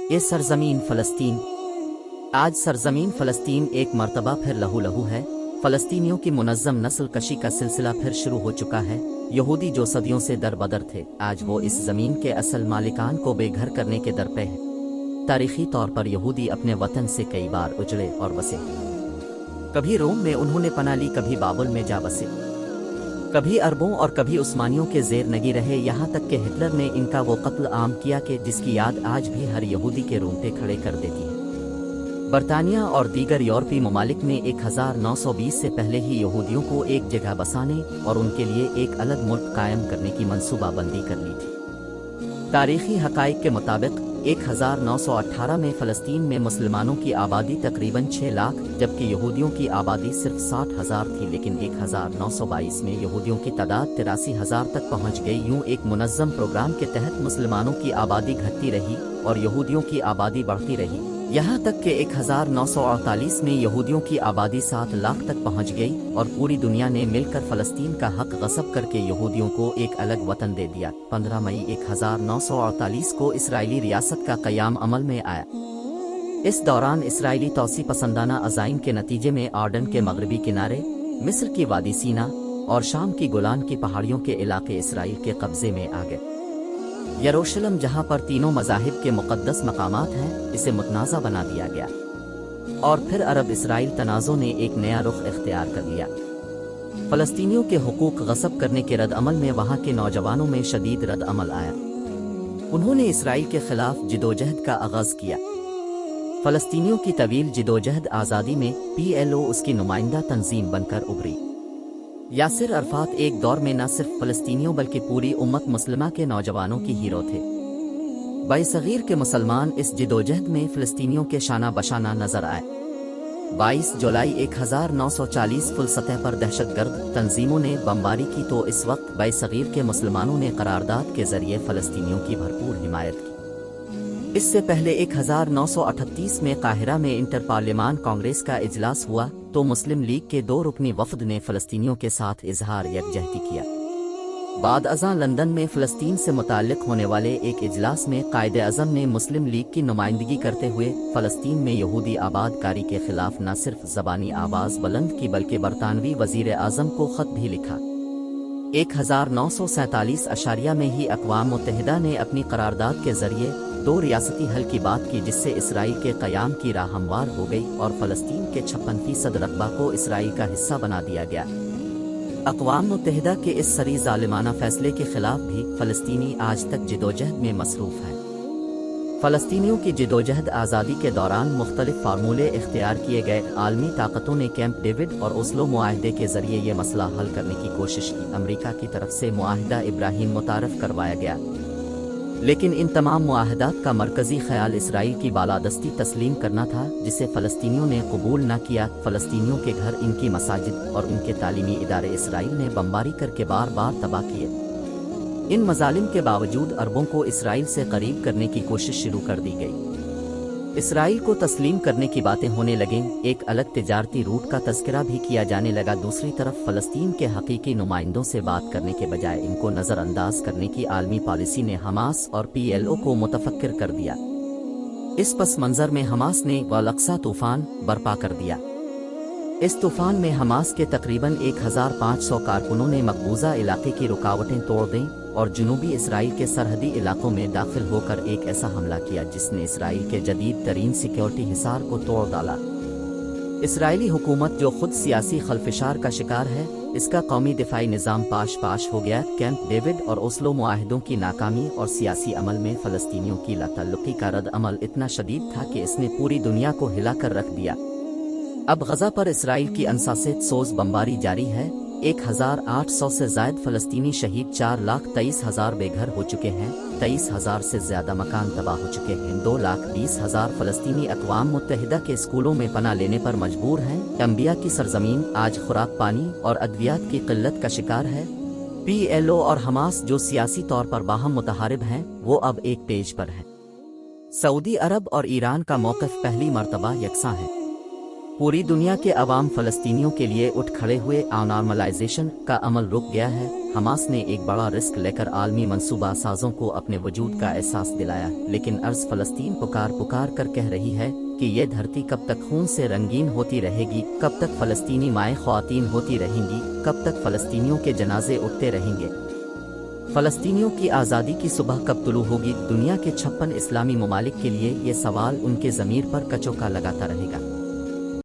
ये सरजमीन फ़लस्तीन। आज सरजमीन फ़लस्तीन एक मर्तबा फिर लहू लहू है। फ़लस्तीनियों की मुनज़्ज़म नस्ल कशी का सिलसिला फिर शुरू हो चुका है। यहूदी जो सदियों से दर बदर थे, आज वो इस ज़मीन के असल मालिकान को बेघर करने के दर पे है। तारीख़ी तौर पर यहूदी अपने वतन से कई बार उजड़े और बसे। कभी रोम में उन्होंने पनाह ली, कभी बाबुल में जा बसे, कभी अरबों और कभी उस्मानियों के ज़ेर नगी रहे, यहाँ तक कि हिटलर ने इनका वो कत्ल आम किया कि जिसकी याद आज भी हर यहूदी के रोंगटे खड़े कर देती है। बरतानिया और दीगर यूरोपीय ममालिक ने 1920 से पहले ही यहूदियों को एक जगह बसाने और उनके लिए एक अलग मुल्क कायम करने की मंसूबाबंदी कर ली थी। तारीख़ी हक़ाइक़ के मुताबिक 1918 में फ़लस्तीन में मुसलमानों की आबादी तकरीबन 6 लाख जबकि यहूदियों की आबादी सिर्फ 60,000 थी, लेकिन 1922 में यहूदियों की तादाद 83,000 तक पहुंच गई। यूं एक मुनज़्ज़म प्रोग्राम के तहत मुसलमानों की आबादी घटती रही और यहूदियों की आबादी बढ़ती रही, यहाँ तक कि 1948 में यहूदियों की आबादी 7 लाख तक पहुँच गई और पूरी दुनिया ने मिलकर फ़लस्तीन का हक़ गस्ब करके यहूदियों को एक अलग वतन दे दिया। 15 मई 1948 को इसराइली रियासत का क़याम अमल में आया। इस दौरान इसराइली तौसी पसंदाना अज़ाइम के नतीजे में आर्डन के मगरबी किनारे, मिस्र की वादी सीना और शाम की गोलान की पहाड़ियों के इलाके इसराइल के कब्ज़े में आ गए। यरूशलेम, जहाँ पर तीनों मज़ाहिब के मुक़द्दस मकामात हैं, इसे मुतनाज़ा बना दिया गया और फिर अरब इसराइल तनाज़ों ने एक नया रुख इख्तियार कर लिया। फ़लस्तीनियों के हुकूक गस्ब करने के रद्द-अमल में वहाँ के नौजवानों में शदीद रद्द-अमल आया। उन्होंने इसराइल के ख़िलाफ़ जिदोजहद का आगाज़ किया। फ़लस्तीनियों की तवील जिदोजहद आज़ादी में PLO उसकी नुमाइंदा तंजीम बनकर उभरी। यासिर अरफात एक दौर में न सिर्फ फ़लस्तीनियों बल्कि पूरी उम्मत मुस्लिमा के नौजवानों की हीरो थे। बरसगीर के मुसलमान इस जिदोजहद में फ़लस्तीनियों के शाना बशाना नजर आए। 22 जुलाई 1940 फुल सतह पर दहशतगर्द तंजीमों ने बमबारी की तो इस वक्त बरसगीर के मुसलमानों ने करारदाद के जरिए फ़लस्तीनियों की भरपूर हिमायत की। इससे पहले 1938 में काहिरा में इंटर पार्लियामान कांग्रेस का इजलास हुआ तो मुस्लिम लीग के 2 रुकनी वफ़द ने फ़लस्तीनियों के साथ इजहार यकजहती किया। बाद अज़ां लंदन में फ़लस्तीन से मुताल्लिक़ होने वाले एक इजलास में कायदे-आज़म ने मुस्लिम लीग की नुमाइंदगी करते हुए फ़लस्तीन में यहूदी आबादकारी के ख़िलाफ़ न सिर्फ ज़बानी आवाज़ बुलंद की बल्कि बरतानवी वज़ीर आज़म को ख़त भी लिखा। 1947 अशारिया में ही अक़वाम मुत्तहिदा ने अपनी करारदाद के ज़रिए 2 रियासती हल की बात की, जिससे इसराइल के क़याम की राह हमवार हो गई और फ़लस्तीन के 56% रकबा को इसराइल का हिस्सा बना दिया गया। अक़वाम मुत्तहिदा के इस सरी ज़ालिमाना फ़ैसले के ख़िलाफ़ भी फ़लस्तीनी आज तक जिदोजहद में मसरूफ़ हैं। फ़लस्तीनियों की जिदोजहद आज़ादी के दौरान मुख्तलिफ फार्मूले इख्तियार किए गए। आलमी ताकतों ने कैंप डेविड और ओस्लो मुआहदे के ज़रिए ये मसला हल करने की कोशिश की। अमरीका की तरफ से मुआहदा इब्राहीम मुतारफ़ करवाया गया, लेकिन इन तमाम मुआहदात का मरकज़ी ख्याल इसराइल की बालादस्ती तस्लीम करना था, जिसे फ़लस्तीनियों ने कबूल न किया। फ़लस्तीनियों के घर, इनकी मसाजिद और इनके तालीमी इदारे इसराइल ने बमबारी करके बार बार तबाह किए। इन मज़ालिम के बावजूद अरबों को इसराइल से करीब करने की कोशिश शुरू कर दी गई। इसराइल को तस्लीम करने की बातें होने लगीं, एक अलग तिजारती रूट का तज़किरा भी किया जाने लगा। दूसरी तरफ फ़लस्तीन के हकीकी नुमाइंदों से बात करने के बजाय इनको नज़रअंदाज करने की आलमी पॉलिसी ने हमास और PLO को मुतफक्किर कर दिया। इस पस मंज़र में हमास ने अल-अक्सा तूफ़ान बर्पा कर दिया। इस तूफ़ान में हमास के तकरीबन 1500 कारकुनों ने मकबूजा इलाके की रुकावटें तोड़ दें और जुनूबी इसराइल के सरहदी इलाकों में दाखिल होकर एक ऐसा हमला किया जिसने इसराइल के जदीद तरीन सिक्योरिटी हिसार को तोड़ डाला। इसराइली हुकूमत, जो खुद सियासी खलफिशार का शिकार है, इसका कौमी दिफाई निज़ाम पाश हो गया। कैंप डेविड और ओस्लो मुआहदों की नाकामी और सियासी अमल में फ़लस्तीनियों की लाताल्लुक़ी का रद्द अमल इतना शदीद था कि इसने पूरी दुनिया को हिलाकर रख दिया। अब गज़ा पर इसराइल की अनसासित सोज़ बमबारी जारी है। 1800 से ज़ायद फ़लस्तीनी शहीद, 4,23,000 बेघर हो चुके हैं, 23,000 से ज़्यादा मकान तबाह हो चुके हैं, 2,20,000 फ़लस्तीनी अक़वाम मुत्तहिदा के स्कूलों में पनाह लेने पर मजबूर हैं। अंबिया की सरज़मीन आज खुराक, पानी और अद्वियात की क़िल्लत का शिकार है। PLO और हमास, जो सियासी तौर पर बाहम मुतहारिब हैं, वो अब एक पेज पर हैं। सऊदी अरब और ईरान का मौक़िफ़ पहली मरतबा यकसां है। पूरी दुनिया के अवाम फ़लस्तीनियों के लिए उठ खड़े हुए और नॉर्मलाइजेशन का अमल रुक गया है। हमास ने एक बड़ा रिस्क लेकर आलमी मंसूबा साजों को अपने वजूद का एहसास दिलाया, लेकिन अर्ज़ फ़लस्तीन पुकार कर कह रही है कि ये धरती कब तक खून से रंगीन होती रहेगी, कब तक फ़लस्तीनी माएँ ख्वातीन होती रहेंगी, कब तक फ़लस्तीनियों के जनाजे उठते रहेंगे, फ़लस्तीनियों की आज़ादी की सुबह कब तुलू होगी। दुनिया के 56 इस्लामी ममालिक के लिए ये सवाल उनके ज़मीर पर कचौका लगाता रहेगा।